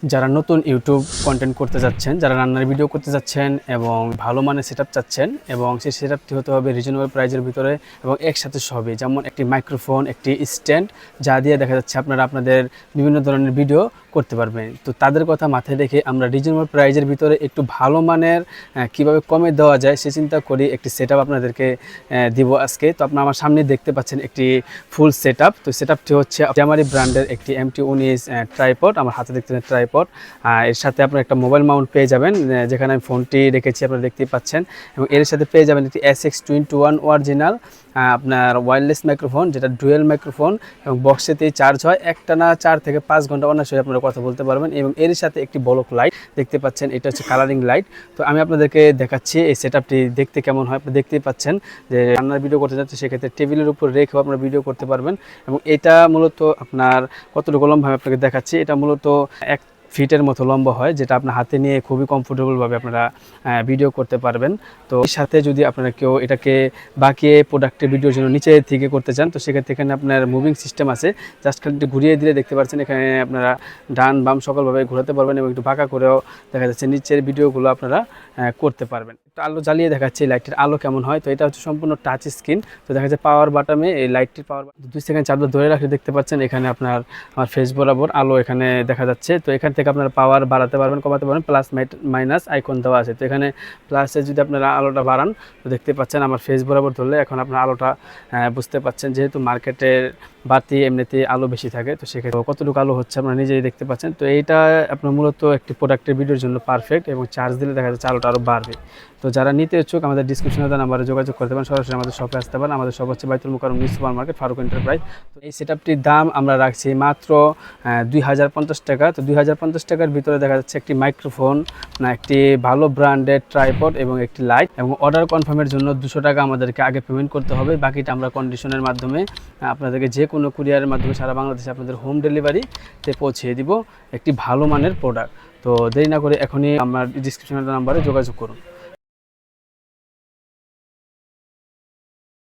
যারা নতুন YouTube content করতে যাচ্ছেন, যারা রান্নার ভিডিও করতে যাচ্ছেন এবং ভালো মানের সেটআপ চাচ্ছেন এবং সেই সেটআপটি হতে হবে রিজনেবল প্রাইজের ভিতরে এবং একসাথে সবই, যেমন একটি মাইক্রোফোন, একটি স্ট্যান্ড, যা দিয়ে দেখা যাচ্ছে আপনারা আপনাদের বিভিন্ন ধরনের ভিডিও করতে পারবেন। তো তাদের কথা মাথায় রেখে আমরা রিজনেবল প্রাইজের ভিতরে একটু ভালো মানের কিভাবে কমে দেওয়া যায় সে চিন্তা করি একটি সেটআপ আপনাদেরকে দিব আজকে। তো আপনারা আমার সামনে দেখতে পাচ্ছেন একটি ফুল সেটআপ। তো সেটআপটি হচ্ছে জামারি ব্র্যান্ডের একটি MT19 ট্রাইপড, আমার হাতে দেখতে ট্রাইপড। এর সাথে আপনার একটা মোবাইল মাউন্ট পেয়ে যাবেন, যেখানে আমি ফোনটি রেখেছি আপনারা দেখতেই পাচ্ছেন, এবং এর সাথে পেয়ে যাবেন একটি SX21 অরিজিনাল আপনার ওয়্যারলেস মাইক্রোফোন, যেটা ডুয়েল মাইক্রোফোন এবং বক্সেতেই চার্জ হয়। একটানা 4 থেকে 5 ঘন্টা অনায়াসে আপনারা কথা বলতে পারবেন। এবং এর সাথে একটি বলক লাইট দেখতে পাচ্ছেন, এটা হচ্ছে কালারিং লাইট। তো আমি আপনাদেরকে দেখাচ্ছি এই সেটআপটি দেখতে কেমন হয়। আপনি দেখতেই পাচ্ছেন যে রান্নার ভিডিও করতে যাচ্ছে, সেক্ষেত্রে টেবিলের উপর রেখেও আপনারা ভিডিও করতে পারবেন। এবং এটা মূলত আপনার কতটুকু লম্বা আমি আপনাকে দেখাচ্ছি, এটা মূলত 1 ফিটের মতো লম্বা হয়, যেটা আপনার হাতে নিয়ে খুবই কমফোর্টেবলভাবে আপনারা ভিডিও করতে পারবেন। তো এর সাথে যদি আপনারা কেউ এটাকে বাকিয়ে প্রোডাক্টের ভিডিওর জন্য নিচে থেকে করতে চান, তো সেক্ষেত্রে এখানে আপনার মুভিং সিস্টেম আছে, জাস্ট খালি একটু ঘুরিয়ে দিলে দেখতে পাচ্ছেন এখানে আপনারা ডান বাম সকলভাবে ঘোরাতে পারবেন এবং একটু বাঁকা করেও দেখা যাচ্ছে নিচের ভিডিওগুলো আপনারা করতে পারবেন। একটু আলো জ্বালিয়ে দেখাচ্ছে লাইটের আলো কেমন হয়। তো এটা হচ্ছে সম্পূর্ণ টাচ স্ক্রিন। তো দেখা যায় পাওয়ার বাটনে এই লাইটটির পাওয়ার 2 সেকেন্ড চাপ ধরে রাখলে দেখতে পাচ্ছেন এখানে আপনার আমার ফেস বরাবর আলো এখানে দেখা যাচ্ছে। তো এখান থেকে আপনারা পাওয়ার বাড়াতে পারবেন, কমাতে পারবেন, প্লাস মাইনাস আইকন দেওয়া আছে। তো এখানে প্লাসে যদি আপনারা আলোটা বাড়ান, তো দেখতে পাচ্ছেন আমার ফেস বরাবর ধরলে এখন আপনার আলোটা বুঝতে পাচ্ছেন, যেহেতু মার্কেটের বাতি এমনিতে আলো বেশি থাকে, তো সেক্ষেত্রে কতটুকু আলো হচ্ছে আপনারা নিজেই দেখতে পাচ্ছেন। তো এইটা আপনার মূলত একটি প্রোডাক্টের ভিডিওর জন্য পারফেক্ট, এবং চার্জ দিলে দেখা যাচ্ছে আলোটা আরও বাড়বে। তো যারা নিতে ইচ্ছুক আমাদের ডিসক্রিপশনে দেওয়া নাম্বারে যোগাযোগ করতে পারেন, সরাসরি আমাদের শপে আসতে পারেন। আমাদের শপ হচ্ছে Baitul Mukarram new super market, Faruk enterprise. তো এই সেটআপটির দাম আমরা রাখছি মাত্র 2050 টাকা। তো 2050 টাকার ভিতরে দেখা যাচ্ছে একটি মাইক্রোফোন, একটি ভালো ব্র্যান্ডের ট্রাইপড এবং একটি লাইট। এবং অর্ডার কনফার্মের জন্য 200 টাকা আমাদেরকে আগে পেমেন্ট করতে হবে, বাকিটা আমরা কন্ডিশনের মাধ্যমে আপনাদেরকে যে কোনো কুরিয়ারের মাধ্যমে সারা বাংলাদেশে আপনাদের হোম ডেলিভারিতে পৌঁছিয়ে দিব একটি ভালো মানের প্রোডাক্ট। তো দেরি না করে এখনই আমার ডিসক্রিপশনের নাম্বারে যোগাযোগ করুন।